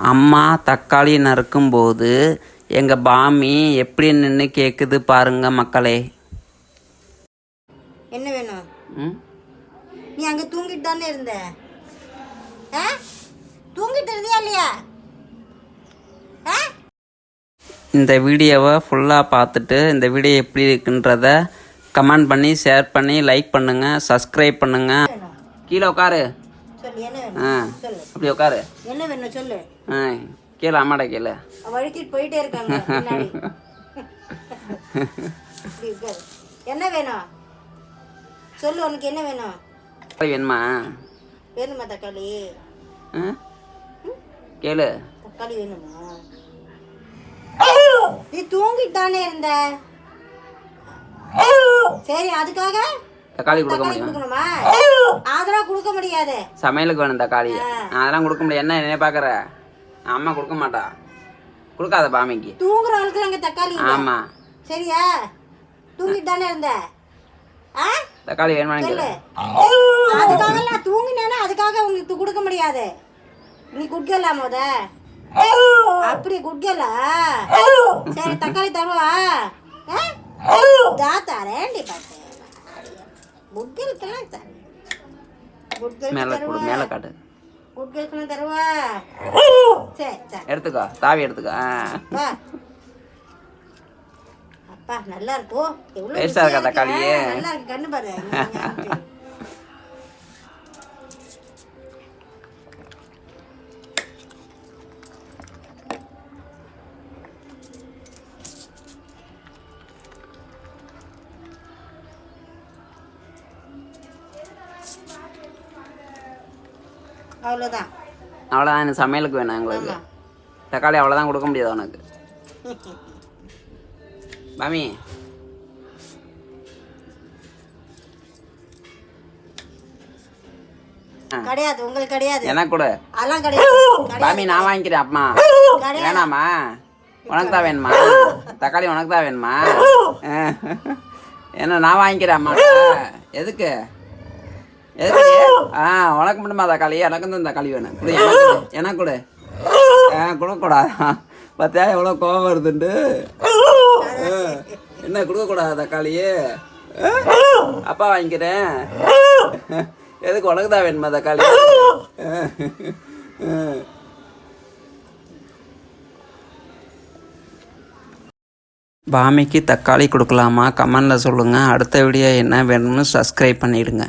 அம்மா தக்காளி நறுக்கும்போது எங்கள் பாமி எப்படி நின்று கேட்குது பாருங்க மக்களே. என்ன வேணும்? நீ அங்கே தூங்கிட்டு தானே இருந்த? தூங்கிட்டு இருந்தியா இல்லையா? இந்த வீடியோவை ஃபுல்லாக பார்த்துட்டு இந்த வீடியோ எப்படி இருக்குன்றத கமெண்ட் பண்ணி ஷேர் பண்ணி லைக் பண்ணுங்கள், சப்ஸ்கிரைப் பண்ணுங்கள். கீழே உட்காரு. அப்படி உட்காரு. என்ன வேணும் சொல்லு. கீழே அம்மாடா கீழே வழுக்கிட்டு போயிட்டே இருக்காங்க. என்ன வேணும் சொல்லு. உனக்கு என்ன வேணும்? தக்காளி வேணுமா? வேணுமா தக்காளி? கேளு. தக்காளி வேணுமா? நீ தூங்கிட்டானே இருந்த. சரி, அதுக்காக தக்காளி கொடுக்கணுமா? அதெல்லாம் கொடுக்க முடியாது. சமையலுக்கு வேணும் தக்காளி. அதெல்லாம் கொடுக்க முடியாது. என்ன பாக்குற? அம்மா கொடுக்க மாட்டா. கொடுக்காத பாமிக்கு. தூங்குற ஆளுக்கு அங்க தக்காளி. ஆமா சரியா? தூங்கிட்டு தானே இருந்த. தக்காளி வேணுமா? அதுக்காக நான் தூங்கினேன்னா அதுக்காக உங்களுக்கு கொடுக்க முடியாது. நீ குட்கலா மோத அப்படி குட்கலா? சரி தக்காளி தருவா. தாத்தாரேண்டி பாத்து குட்கலுக்கெல்லாம் தரு. குட்கலுக்கு மேல காட்டு. குட்கலுக்கெல்லாம் தருவா. சரி சரி எடுத்துக்கோ. தாவி எடுத்துக்கோ. அப்பா நல்லா இருக்கும். எவ்வளவு டேஸ்டா இருக்கா தக்காளியே? நல்லா இருக்கு. கண்ணு பாரு. அவ்வளோதான். எனக்கு சமையலுக்கு வேணும் எங்களுக்கு. தக்காளி அவ்வளோதான் கொடுக்க முடியாது உனக்கு. பாமி கிடையாது. உங்களுக்கு கிடையாது. எனக்கு கூட. அதெல்லாம் கிடையாது. பாமி நான் வாங்கிக்கிறேன். அம்மா வேணாமா? உனக்கு தான் வேணுமா? தக்காளி உனக்கு தான் வேணுமா? என்ன நான் வாங்கிக்கிறேன் அம்மா. எதுக்கு உனக்கு மட்டுமா தக்காளி? எனக்கு தான் தக்காளி வேணும். எனக்கு கூட. கொடுக்கக்கூடாதா? பார்த்தியா எவ்வளோ கோவம் வருதுண்டு. என்ன கொடுக்கக்கூடாது தக்காளியே? அப்பா வாங்கிக்கிறேன். எதுக்கு உனக்கு தான் வேணுமா தக்காளி? பாமிக்கு தக்காளி கொடுக்கலாமா? கமெண்டில் சொல்லுங்கள். அடுத்த வீடியோ என்ன வேணும்னு சப்ஸ்கிரைப் பண்ணிவிடுங்க.